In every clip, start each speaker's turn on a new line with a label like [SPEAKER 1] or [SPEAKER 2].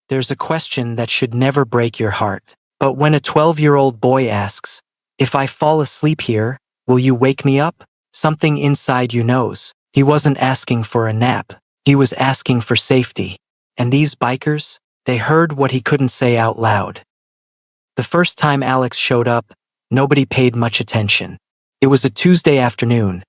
[SPEAKER 1] there's a question that should never break your heart. But when a 12-year-old boy asks, "If I fall asleep here, will you wake me up?" something inside you knows. He wasn't asking for a nap. He was asking for safety. And these bikers, they heard what he couldn't say out loud. The first time Alex showed up, nobody paid much attention. It was a Tuesday afternoon,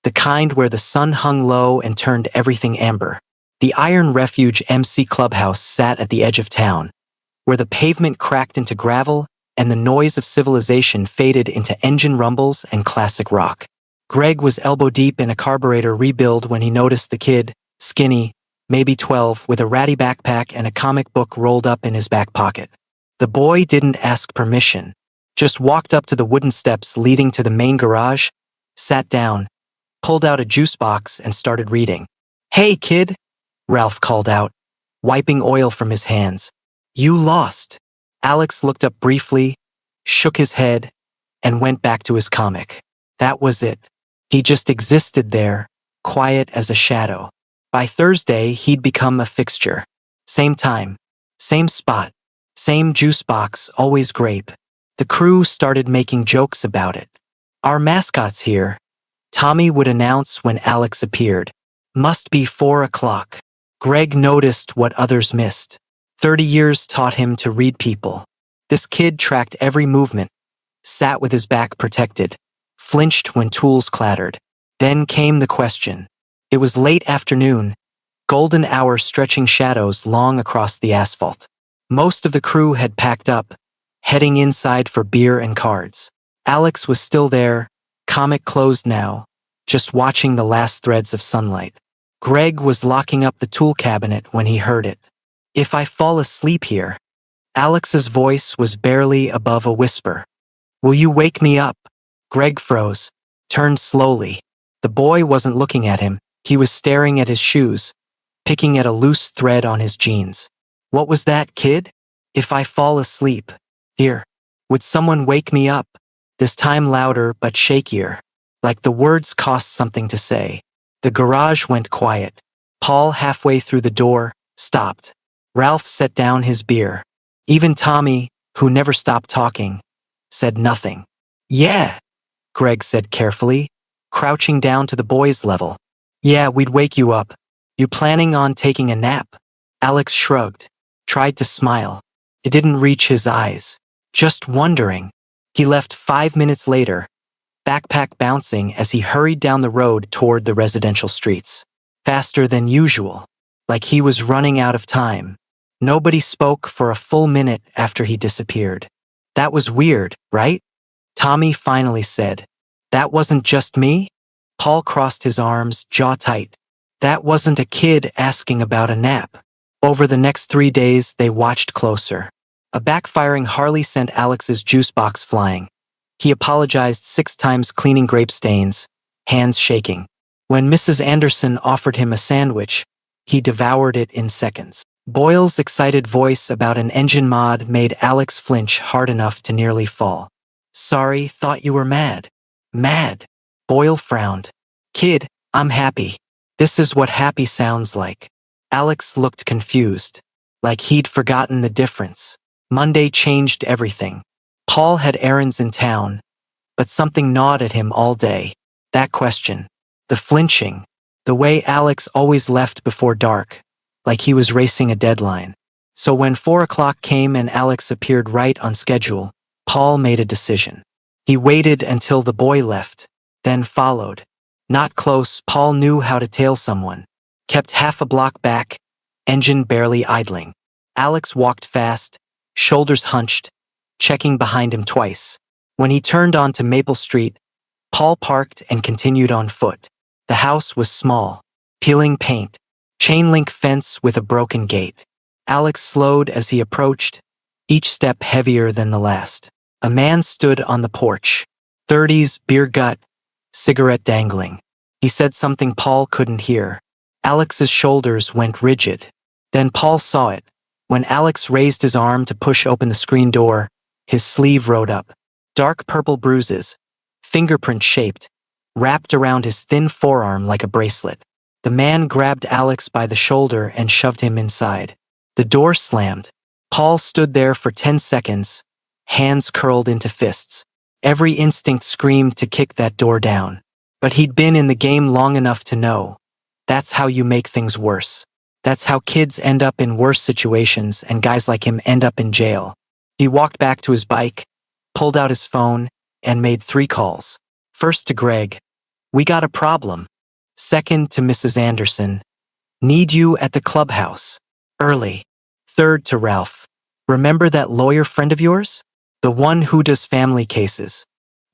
[SPEAKER 1] the kind where the sun hung low and turned everything amber. The Iron Refuge MC Clubhouse sat at the edge of town, where the pavement cracked into gravel and the noise of civilization faded into engine rumbles and classic rock. Greg was elbow-deep in a carburetor rebuild when he noticed the kid, skinny, maybe 12, with a ratty backpack and a comic book rolled up in his back pocket. The boy didn't ask permission, just walked up to the wooden steps leading to the main garage, sat down, pulled out a juice box and started reading. "Hey, kid," Ralph called out, wiping oil from his hands. "You lost." Alex looked up briefly, shook his head, and went back to his comic. That was it. He just existed there, quiet as a shadow. By Thursday, he'd become a fixture. Same time, same spot, same juice box, always grape. The crew started making jokes about it. "Our mascot's here," Tommy would announce when Alex appeared. "Must be 4 o'clock. Greg noticed what others missed. 30 years taught him to read people. This kid tracked every movement, sat with his back protected, flinched when tools clattered. Then came the question. It was late afternoon, golden hour stretching shadows long across the asphalt. Most of the crew had packed up, heading inside for beer and cards. Alex was still there, comic closed now, just watching the last threads of sunlight. Greg was locking up the tool cabinet when he heard it. "If I fall asleep here." Alex's voice was barely above a whisper. "Will you wake me up?" Greg froze, turned slowly. The boy wasn't looking at him, he was staring at his shoes, picking at a loose thread on his jeans. "What was that, kid?" "If I fall asleep here, would someone wake me up?" This time louder but shakier, like the words cost something to say. The garage went quiet. Paul, halfway through the door, stopped. Ralph set down his beer. Even Tommy, who never stopped talking, said nothing. "Yeah," Greg said carefully, crouching down to the boy's level. "Yeah, we'd wake you up. You planning on taking a nap?" Alex shrugged, tried to smile. It didn't reach his eyes. "Just wondering." He left 5 minutes later, backpack bouncing as he hurried down the road toward the residential streets. Faster than usual, like he was running out of time. Nobody spoke for a full minute after he disappeared. "That was weird, right?" Tommy finally said. "That wasn't just me?" Paul crossed his arms, jaw tight. That wasn't a kid asking about a nap. Over the next 3 days, they watched closer. A backfiring Harley sent Alex's juice box flying. He apologized 6 times, cleaning grape stains, hands shaking. When Mrs. Anderson offered him a sandwich, he devoured it in seconds. Boyle's excited voice about an engine mod made Alex flinch hard enough to nearly fall. "Sorry, thought you were mad." "Mad?" Boyle frowned. "Kid, I'm happy. This is what happy sounds like." Alex looked confused, like he'd forgotten the difference. Monday changed everything. Paul had errands in town, but something gnawed at him all day. That question, the flinching, the way Alex always left before dark, like he was racing a deadline. So when 4 o'clock came and Alex appeared right on schedule, Paul made a decision. He waited until the boy left, then followed. Not close, Paul knew how to tail someone. Kept half a block back, engine barely idling. Alex walked fast, shoulders hunched, checking behind him twice. When he turned onto Maple Street, Paul parked and continued on foot. The house was small, peeling paint, chain-link fence with a broken gate. Alex slowed as he approached, each step heavier than the last. A man stood on the porch, 30s, beer gut, cigarette dangling. He said something Paul couldn't hear. Alex's shoulders went rigid. Then Paul saw it. When Alex raised his arm to push open the screen door, his sleeve rode up. Dark purple bruises, fingerprint-shaped, wrapped around his thin forearm like a bracelet. The man grabbed Alex by the shoulder and shoved him inside. The door slammed. Paul stood there for 10 seconds, hands curled into fists. Every instinct screamed to kick that door down. But he'd been in the game long enough to know. That's how you make things worse. That's how kids end up in worse situations and guys like him end up in jail. He walked back to his bike, pulled out his phone, and made 3 calls. First to Greg. We got a problem. Second to Mrs. Anderson. Need you at the clubhouse. Early. Third to Ralph. Remember that lawyer friend of yours? The one who does family cases.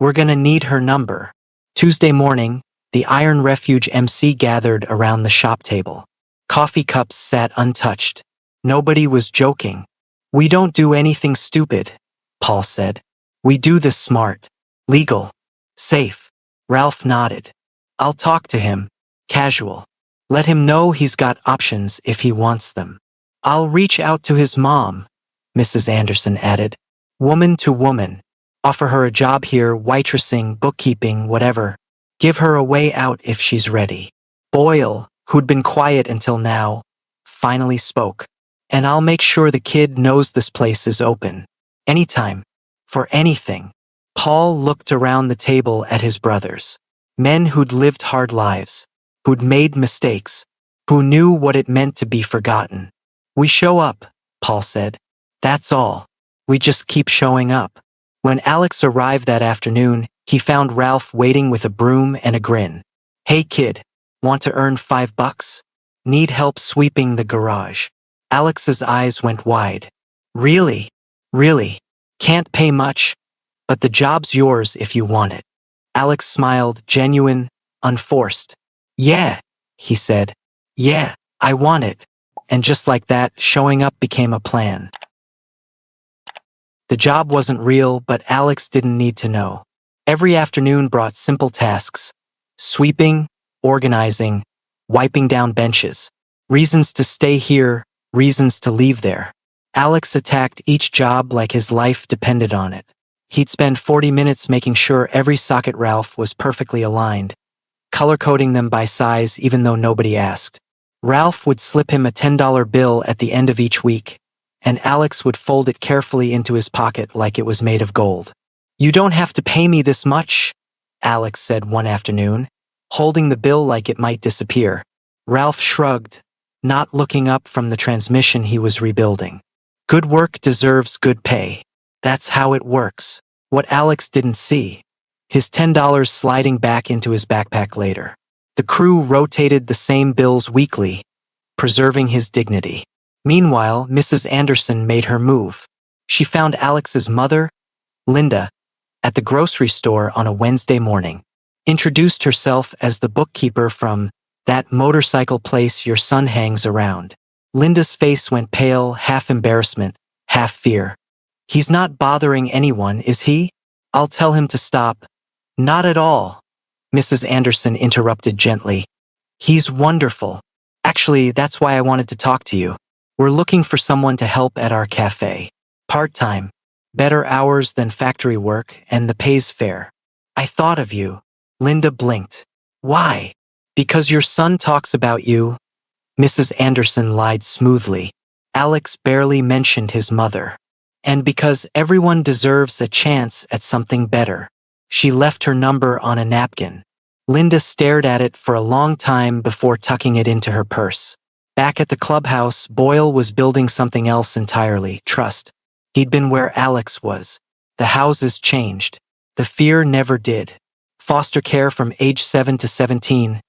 [SPEAKER 1] We're gonna need her number. Tuesday morning, the Iron Refuge MC gathered around the shop table. Coffee cups sat untouched. Nobody was joking. We don't do anything stupid, Paul said. We do this smart. Legal. Safe. Ralph nodded. I'll talk to him. Casual. Let him know he's got options if he wants them. I'll reach out to his mom, Mrs. Anderson added. Woman to woman. Offer her a job here, waitressing, bookkeeping, whatever. Give her a way out if she's ready. Boyle, who'd been quiet until now, finally spoke. And I'll make sure the kid knows this place is open. Anytime. For anything. Paul looked around the table at his brothers. Men who'd lived hard lives. Who'd made mistakes. Who knew what it meant to be forgotten. We show up, Paul said. That's all. We just keep showing up. When Alex arrived that afternoon, he found Ralph waiting with a broom and a grin. Hey kid, want to earn $5? Need help sweeping the garage? Alex's eyes went wide. Really? Really? Can't pay much, but the job's yours if you want it. Alex smiled, genuine, unforced. Yeah, he said. Yeah, I want it. And just like that, showing up became a plan. The job wasn't real, but Alex didn't need to know. Every afternoon brought simple tasks. Sweeping, organizing, wiping down benches. Reasons to stay here, reasons to leave there. Alex attacked each job like his life depended on it. He'd spend 40 minutes making sure every socket Ralph was perfectly aligned, color-coding them by size even though nobody asked. Ralph would slip him a $10 bill at the end of each week, and Alex would fold it carefully into his pocket like it was made of gold. You don't have to pay me this much, Alex said one afternoon, holding the bill like it might disappear. Ralph shrugged, not looking up from the transmission he was rebuilding. Good work deserves good pay. That's how it works. What Alex didn't see. His $10 sliding back into his backpack later. The crew rotated the same bills weekly, preserving his dignity. Meanwhile, Mrs. Anderson made her move. She found Alex's mother, Linda, at the grocery store on a Wednesday morning. Introduced herself as the bookkeeper from that motorcycle place your son hangs around. Linda's face went pale, half embarrassment, half fear. He's not bothering anyone, is he? I'll tell him to stop. Not at all, Mrs. Anderson interrupted gently. He's wonderful. Actually, that's why I wanted to talk to you. We're looking for someone to help at our cafe. Part-time. Better hours than factory work, and the pay's fair. I thought of you. Linda blinked. Why? Because your son talks about you. Mrs. Anderson lied smoothly. Alex barely mentioned his mother. And because everyone deserves a chance at something better. She left her number on a napkin. Linda stared at it for a long time before tucking it into her purse. Back at the clubhouse, Boyle was building something else entirely, trust. He'd been where Alex was. The houses changed. The fear never did. Foster care from age 7 to 17.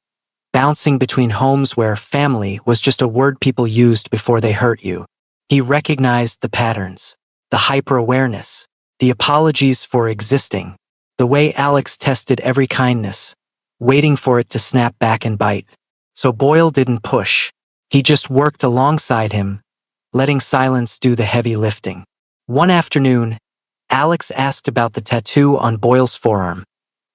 [SPEAKER 1] Bouncing between homes where family was just a word people used before they hurt you. He recognized the patterns. The hyper-awareness. The apologies for existing. The way Alex tested every kindness, waiting for it to snap back and bite. So Boyle didn't push. He just worked alongside him, letting silence do the heavy lifting. One afternoon, Alex asked about the tattoo on Boyle's forearm,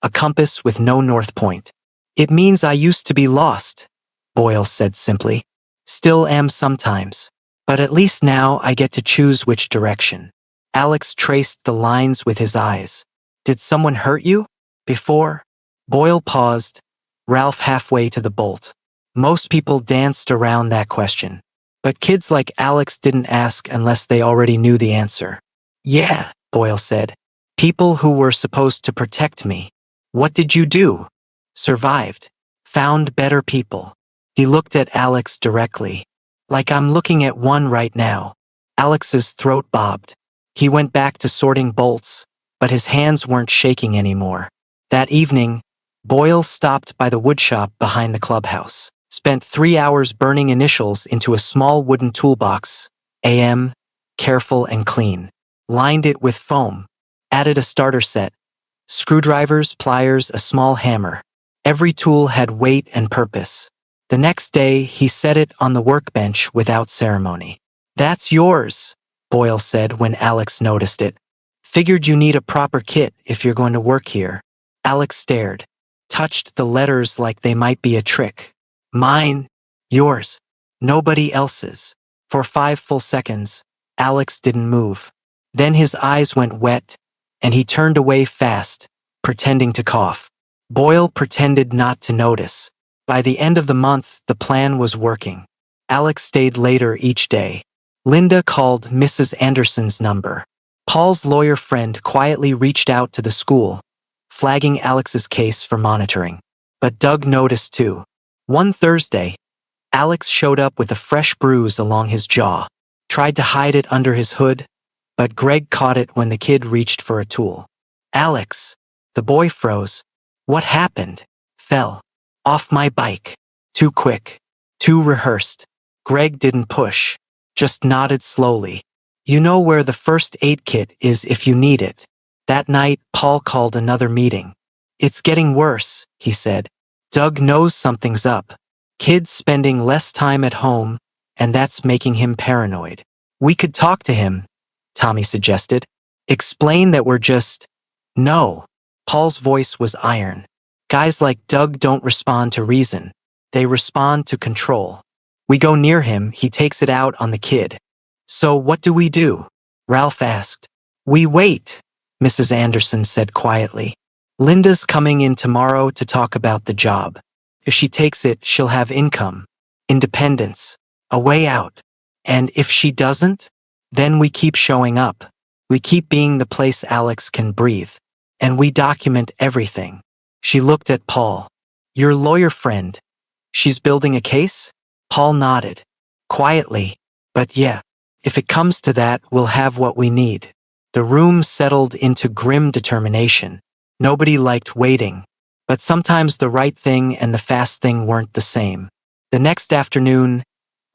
[SPEAKER 1] a compass with no north point. It means I used to be lost, Boyle said simply. Still am sometimes. But at least now I get to choose which direction. Alex traced the lines with his eyes. Did someone hurt you? Before? Boyle paused, Ralph halfway to the bolt. Most people danced around that question. But kids like Alex didn't ask unless they already knew the answer. Yeah, Boyle said. People who were supposed to protect me. What did you do? Survived. Found better people. He looked at Alex directly. Like I'm looking at one right now. Alex's throat bobbed. He went back to sorting bolts, but his hands weren't shaking anymore. That evening, Boyle stopped by the woodshop behind the clubhouse, spent 3 hours burning initials into a small wooden toolbox, AM, careful and clean, lined it with foam, added a starter set, screwdrivers, pliers, a small hammer. Every tool had weight and purpose. The next day, he set it on the workbench without ceremony. That's yours, Boyle said when Alex noticed it. Figured you need a proper kit if you're going to work here. Alex stared, touched the letters like they might be a trick. Mine, yours, nobody else's. For 5 full seconds, Alex didn't move. Then his eyes went wet, and he turned away fast, pretending to cough. Boyle pretended not to notice. By the end of the month, the plan was working. Alex stayed later each day. Linda called Mrs. Anderson's number. Paul's lawyer friend quietly reached out to the school, flagging Alex's case for monitoring. But Doug noticed too. One Thursday, Alex showed up with a fresh bruise along his jaw, tried to hide it under his hood, but Greg caught it when the kid reached for a tool. Alex, the boy froze. What happened? Fell. Off my bike. Too quick. Too rehearsed. Greg didn't push, just nodded slowly. You know where the first aid kit is if you need it. That night, Paul called another meeting. It's getting worse, he said. Doug knows something's up. Kid's spending less time at home, and that's making him paranoid. We could talk to him, Tommy suggested. Explain that we're just... No. Paul's voice was iron. Guys like Doug don't respond to reason. They respond to control. We go near him, he takes it out on the kid. So what do? Ralph asked. We wait, Mrs. Anderson said quietly. Linda's coming in tomorrow to talk about the job. If she takes it, she'll have income, independence, a way out. And if she doesn't, then we keep showing up. We keep being the place Alex can breathe. And we document everything. She looked at Paul. Your lawyer friend. She's building a case? Paul nodded. Quietly. But yeah, if it comes to that, we'll have what we need. The room settled into grim determination. Nobody liked waiting. But sometimes the right thing and the fast thing weren't the same. The next afternoon,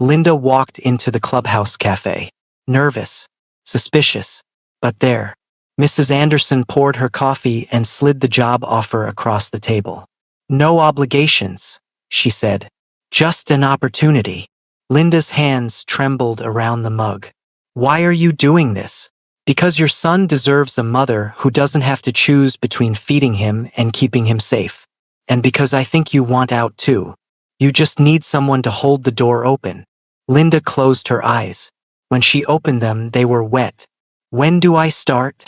[SPEAKER 1] Linda walked into the clubhouse cafe. Nervous. Suspicious. But there. Mrs. Anderson poured her coffee and slid the job offer across the table. No obligations, she said. Just an opportunity. Linda's hands trembled around the mug. Why are you doing this? Because your son deserves a mother who doesn't have to choose between feeding him and keeping him safe. And because I think you want out too. You just need someone to hold the door open. Linda closed her eyes. When she opened them, they were wet. When do I start?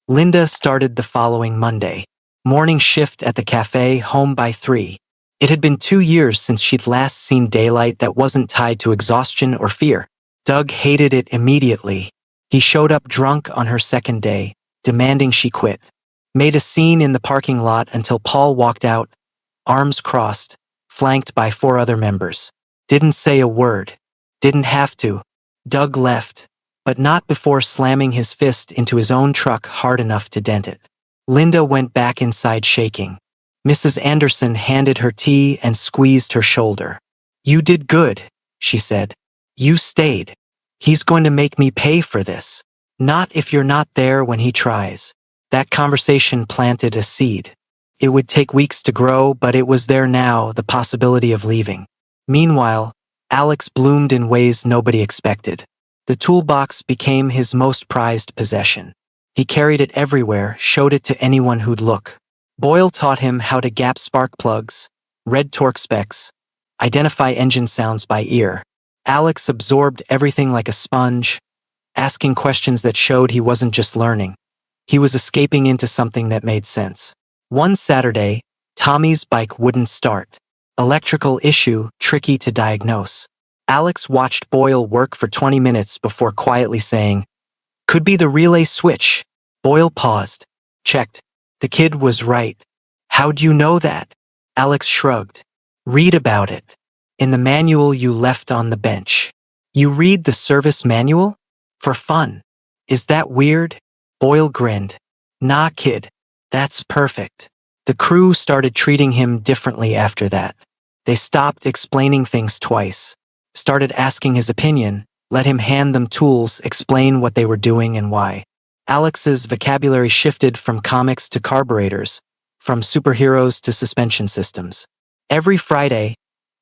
[SPEAKER 1] Linda started the following Monday. Morning shift at the cafe, home by 3. It had been 2 years since she'd last seen daylight that wasn't tied to exhaustion or fear. Doug hated it immediately. He showed up drunk on her second day, demanding she quit. Made a scene in the parking lot until Paul walked out, arms crossed, flanked by 4 other members. Didn't say a word. Didn't have to. Doug left, but not before slamming his fist into his own truck hard enough to dent it. Linda went back inside shaking. Mrs. Anderson handed her tea and squeezed her shoulder. You did good, she said. You stayed. He's going to make me pay for this. Not if you're not there when he tries. That conversation planted a seed. It would take weeks to grow, but it was there now, the possibility of leaving. Meanwhile, Alex bloomed in ways nobody expected. The toolbox became his most prized possession. He carried it everywhere, showed it to anyone who'd look. Boyle taught him how to gap spark plugs, read torque specs, identify engine sounds by ear. Alex absorbed everything like a sponge, asking questions that showed he wasn't just learning. He was escaping into something that made sense. One Saturday, Tommy's bike wouldn't start. Electrical issue, tricky to diagnose. Alex watched Boyle work for 20 minutes before quietly saying, "Could be the relay switch." Boyle paused, checked. The kid was right. "How'd you know that?" Alex shrugged. "Read about it. In the manual you left on the bench." "You read the service manual? For fun. Is that weird?" Boyle grinned. "Nah, kid. That's perfect." The crew started treating him differently after that. They stopped explaining things twice, started asking his opinion, let him hand them tools, explain what they were doing and why. Alex's vocabulary shifted from comics to carburetors, from superheroes to suspension systems. Every Friday,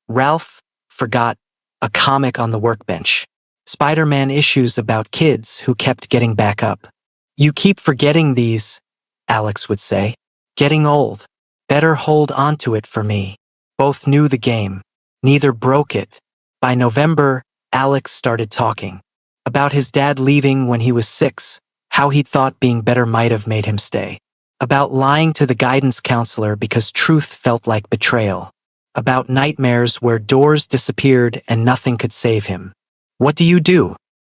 [SPEAKER 1] Ralph forgot a comic on the workbench. Spider-Man issues about kids who kept getting back up. "You keep forgetting these," Alex would say. "Getting old. Better hold on to it for me." Both knew the game. Neither broke it. By November, Alex started talking about his dad leaving when he was 6, how he thought being better might have made him stay. About lying to the guidance counselor because truth felt like betrayal. About nightmares where doors disappeared and nothing could save him. "What do you do?"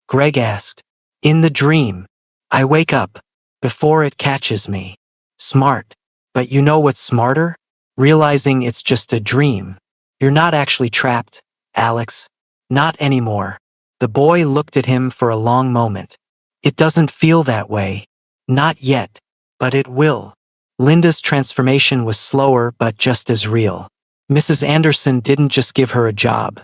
[SPEAKER 1] Greg asked. "In the dream. I wake up before it catches me." Smart. But you know what's smarter? Realizing it's just a dream. You're not actually trapped, Alex. Not anymore. The boy looked at him for a long moment. "It doesn't feel that way. Not yet. But it will." Linda's transformation was slower but just as real. Mrs. Anderson didn't just give her a job.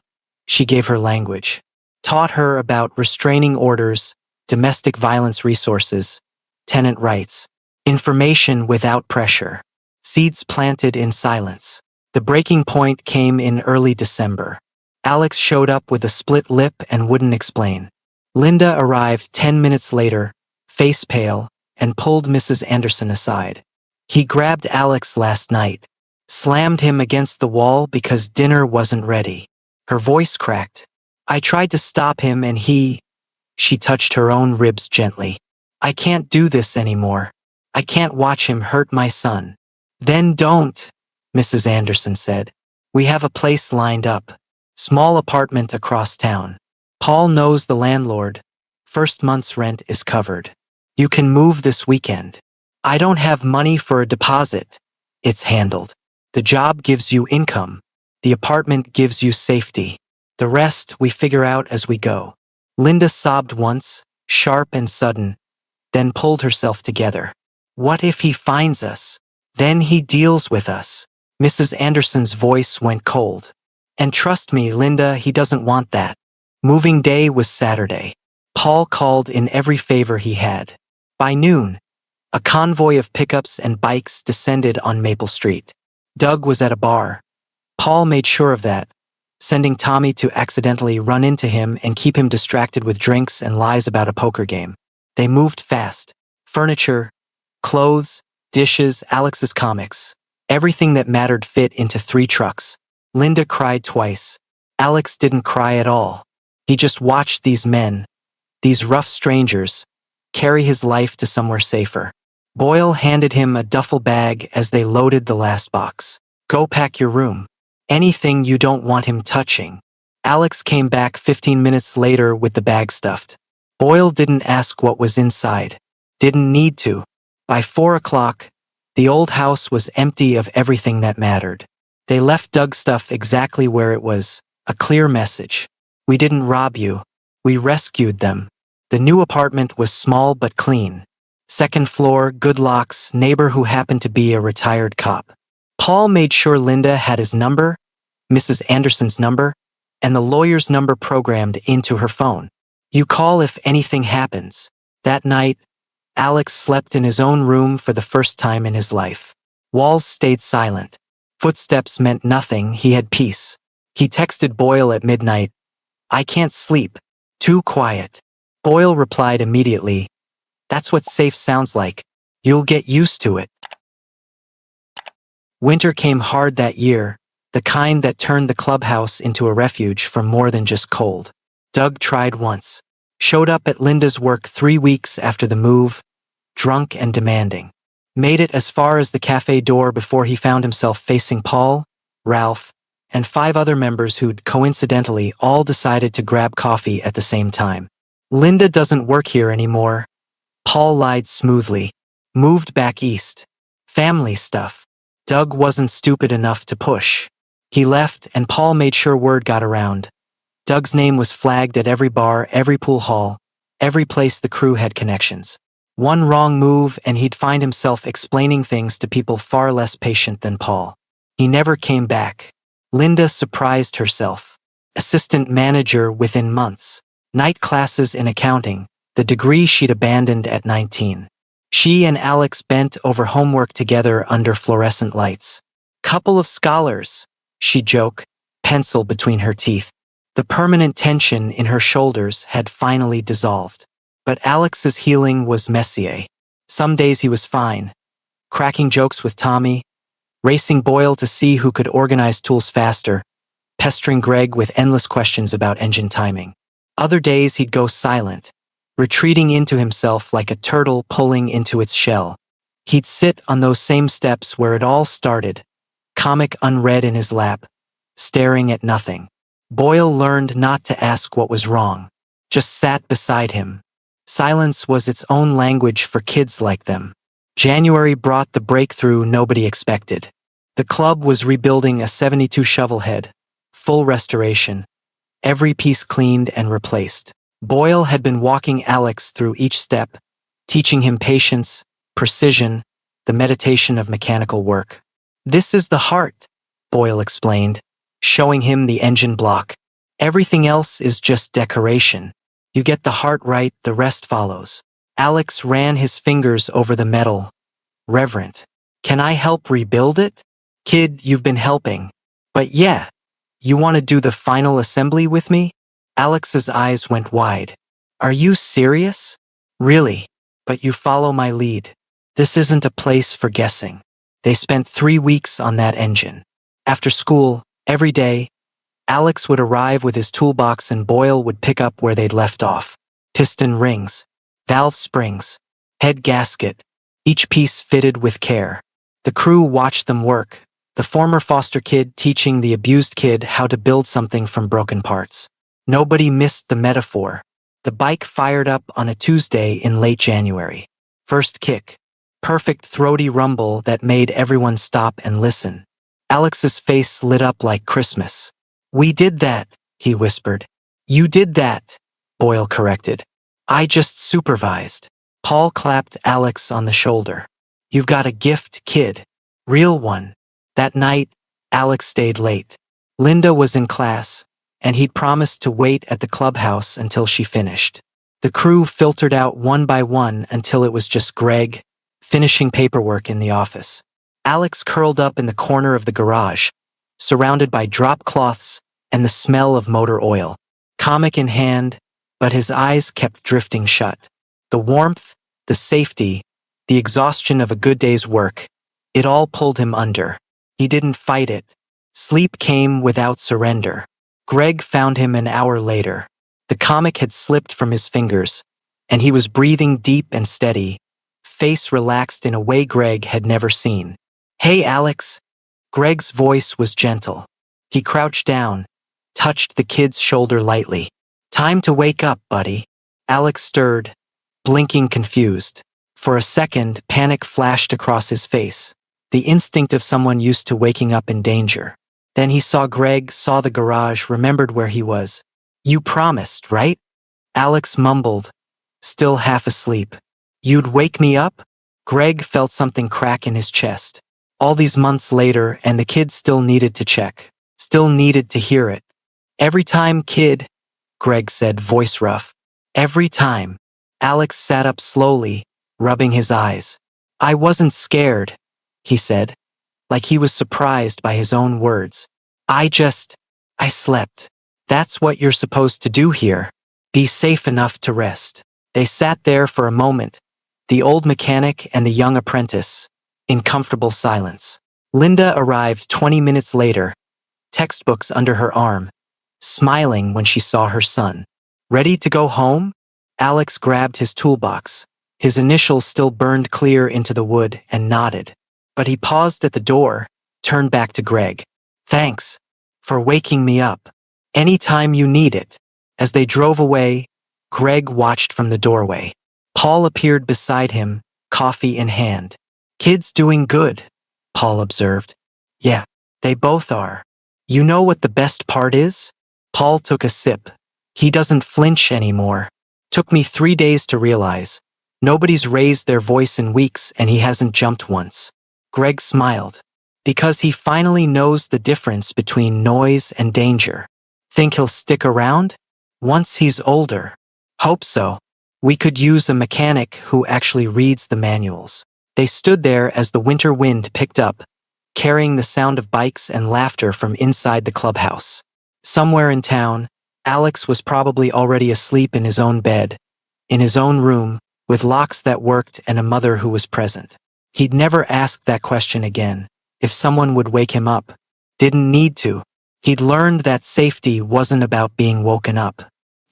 [SPEAKER 1] She gave her language. Taught her about restraining orders, domestic violence resources, tenant rights. Information without pressure. Seeds planted in silence. The breaking point came in early December. Alex showed up with a split lip and wouldn't explain. Linda arrived 10 minutes later, face pale, and pulled Mrs. Anderson aside. "He grabbed Alex last night. Slammed him against the wall because dinner wasn't ready." Her voice cracked. "I tried to stop him and he—" She touched her own ribs gently. "I can't do this anymore. I can't watch him hurt my son." "Then don't," Mrs. Anderson said. "We have a place lined up. Small apartment across town. Paul knows the landlord. First month's rent is covered. You can move this weekend. I don't have money for a deposit." "It's handled. The job gives you income. The apartment gives you safety. The rest we figure out as we go." Linda sobbed once, sharp and sudden, then pulled herself together. "What if he finds us? Then he deals with us." Mrs. Anderson's voice went cold. "And trust me, Linda, he doesn't want that." Moving day was Saturday. Paul called in every favor he had. By noon, a convoy of pickups and bikes descended on Maple Street. Doug was at a bar. Paul made sure of that, sending Tommy to accidentally run into him and keep him distracted with drinks and lies about a poker game. They moved fast. Furniture, clothes, dishes, Alex's comics. Everything that mattered fit into 3 trucks. Linda cried twice. Alex didn't cry at all. He just watched these men, these rough strangers, carry his life to somewhere safer. Boyle handed him a duffel bag as they loaded the last box. "Go pack your room. Anything you don't want him touching." Alex came back 15 minutes later with the bag stuffed. Boyle didn't ask what was inside. Didn't need to. By 4 o'clock, the old house was empty of everything that mattered. They left Doug's stuff exactly where it was, a clear message. "We didn't rob you. We rescued them." The new apartment was small but clean. Second floor, good locks, neighbor who happened to be a retired cop. Paul made sure Linda had his number, Mrs. Anderson's number, and the lawyer's number programmed into her phone. "You call if anything happens." That night, Alex slept in his own room for the first time in his life. Walls stayed silent. Footsteps meant nothing, he had peace. He texted Boyle at midnight, "I can't sleep. Too quiet." Boyle replied immediately, "That's what safe sounds like. You'll get used to it." Winter came hard that year, the kind that turned the clubhouse into a refuge for more than just cold. Doug tried once. Showed up at Linda's work 3 weeks after the move, drunk and demanding. Made it as far as the cafe door before he found himself facing Paul, Ralph, and 5 other members who'd coincidentally all decided to grab coffee at the same time. Linda doesn't work here anymore. Paul lied smoothly. Moved back east. Family stuff. Doug wasn't stupid enough to push. He left, and Paul made sure word got around. Doug's name was flagged at every bar, every pool hall, every place the crew had connections. One wrong move and he'd find himself explaining things to people far less patient than Paul. He never came back. Linda surprised herself. Assistant manager within months. Night classes in accounting, the degree she'd abandoned at 19. She and Alex bent over homework together under fluorescent lights. Couple of scholars, she'd joke, pencil between her teeth. The permanent tension in her shoulders had finally dissolved. But Alex's healing was messier. Some days he was fine, cracking jokes with Tommy, racing Boyle to see who could organize tools faster, pestering Greg with endless questions about engine timing. Other days he'd go silent, retreating into himself like a turtle pulling into its shell. He'd sit on those same steps where it all started, comic unread in his lap, staring at nothing. Boyle learned not to ask what was wrong, just sat beside him. Silence was its own language for kids like them. January brought the breakthrough nobody expected. The club was rebuilding a 72 shovelhead, full restoration, every piece cleaned and replaced. Boyle had been walking Alex through each step, teaching him patience, precision, the meditation of mechanical work. This is the heart, Boyle explained, showing him the engine block. Everything else is just decoration. You get the heart right, the rest follows. Alex ran his fingers over the metal. Reverent. Can I help rebuild it? Kid, you've been helping. But yeah, you want to do the final assembly with me? Alex's eyes went wide. Are you serious? Really? But you follow my lead. This isn't a place for guessing. They spent 3 weeks on that engine. After school, every day, Alex would arrive with his toolbox and Boyle would pick up where they'd left off. Piston rings, valve springs, head gasket, each piece fitted with care. The crew watched them work, the former foster kid teaching the abused kid how to build something from broken parts. Nobody missed the metaphor. The bike fired up on a Tuesday in late January. First kick. Perfect throaty rumble that made everyone stop and listen. Alex's face lit up like Christmas. We did that, he whispered. You did that, Boyle corrected. I just supervised. Paul clapped Alex on the shoulder. You've got a gift, kid. Real one. That night, Alex stayed late. Linda was in class, and he'd promised to wait at the clubhouse until she finished. The crew filtered out one by one until it was just Greg, finishing paperwork in the office. Alex curled up in the corner of the garage, surrounded by drop cloths and the smell of motor oil. Comic in hand, but his eyes kept drifting shut. The warmth, the safety, the exhaustion of a good day's work, it all pulled him under. He didn't fight it. Sleep came without surrender. Greg found him an hour later. The comic had slipped from his fingers, and he was breathing deep and steady, face relaxed in a way Greg had never seen. Hey, Alex. Greg's voice was gentle. He crouched down, touched the kid's shoulder lightly. Time to wake up, buddy. Alex stirred, blinking confused. For a second, panic flashed across his face, the instinct of someone used to waking up in danger. Then he saw Greg, saw the garage, remembered where he was. You promised, right? Alex mumbled, still half asleep. You'd wake me up? Greg felt something crack in his chest. All these months later, and the kid still needed to check, still needed to hear it. Every time, kid, Greg said, voice rough. Every time. Alex sat up slowly, rubbing his eyes. I wasn't scared, he said, like he was surprised by his own words. I slept. That's what you're supposed to do here. Be safe enough to rest. They sat there for a moment, the old mechanic and the young apprentice, in comfortable silence. Linda arrived 20 minutes later, textbooks under her arm, smiling when she saw her son. Ready to go home? Alex grabbed his toolbox. His initials still burned clear into the wood, and nodded. But he paused at the door, turned back to Greg. Thanks. for waking me up. Anytime you need it. As they drove away, Greg watched from the doorway. Paul appeared beside him, coffee in hand. Kids doing good, Paul observed. Yeah, they both are. You know what the best part is? Paul took a sip. He doesn't flinch anymore. Took me 3 days to realize. Nobody's raised their voice in weeks and he hasn't jumped once. Greg smiled. Because he finally knows the difference between noise and danger. Think he'll stick around? Once he's older. Hope so. We could use a mechanic who actually reads the manuals. They stood there as the winter wind picked up, carrying the sound of bikes and laughter from inside the clubhouse. Somewhere in town, Alex was probably already asleep in his own bed, in his own room, with locks that worked and a mother who was present. He'd never asked that question again, if someone would wake him up. Didn't need to. He'd learned that safety wasn't about being woken up.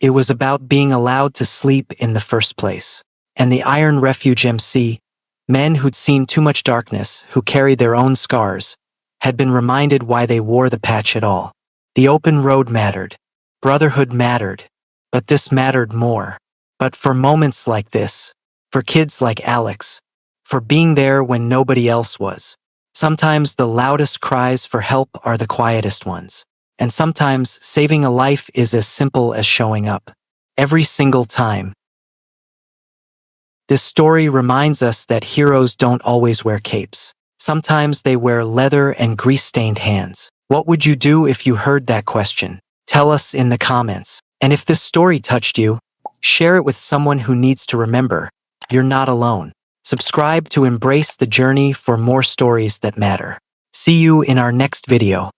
[SPEAKER 1] It was about being allowed to sleep in the first place. And the Iron Refuge MC, men who'd seen too much darkness, who carried their own scars, had been reminded why they wore the patch at all. The open road mattered. Brotherhood mattered. But this mattered more. But for moments like this, for kids like Alex, for being there when nobody else was, sometimes the loudest cries for help are the quietest ones. And sometimes saving a life is as simple as showing up. Every single time. This story reminds us that heroes don't always wear capes. Sometimes they wear leather and grease-stained hands. What would you do if you heard that question? Tell us in the comments. And if this story touched you, share it with someone who needs to remember, you're not alone. Subscribe to embrace the journey for more stories that matter. See you in our next video.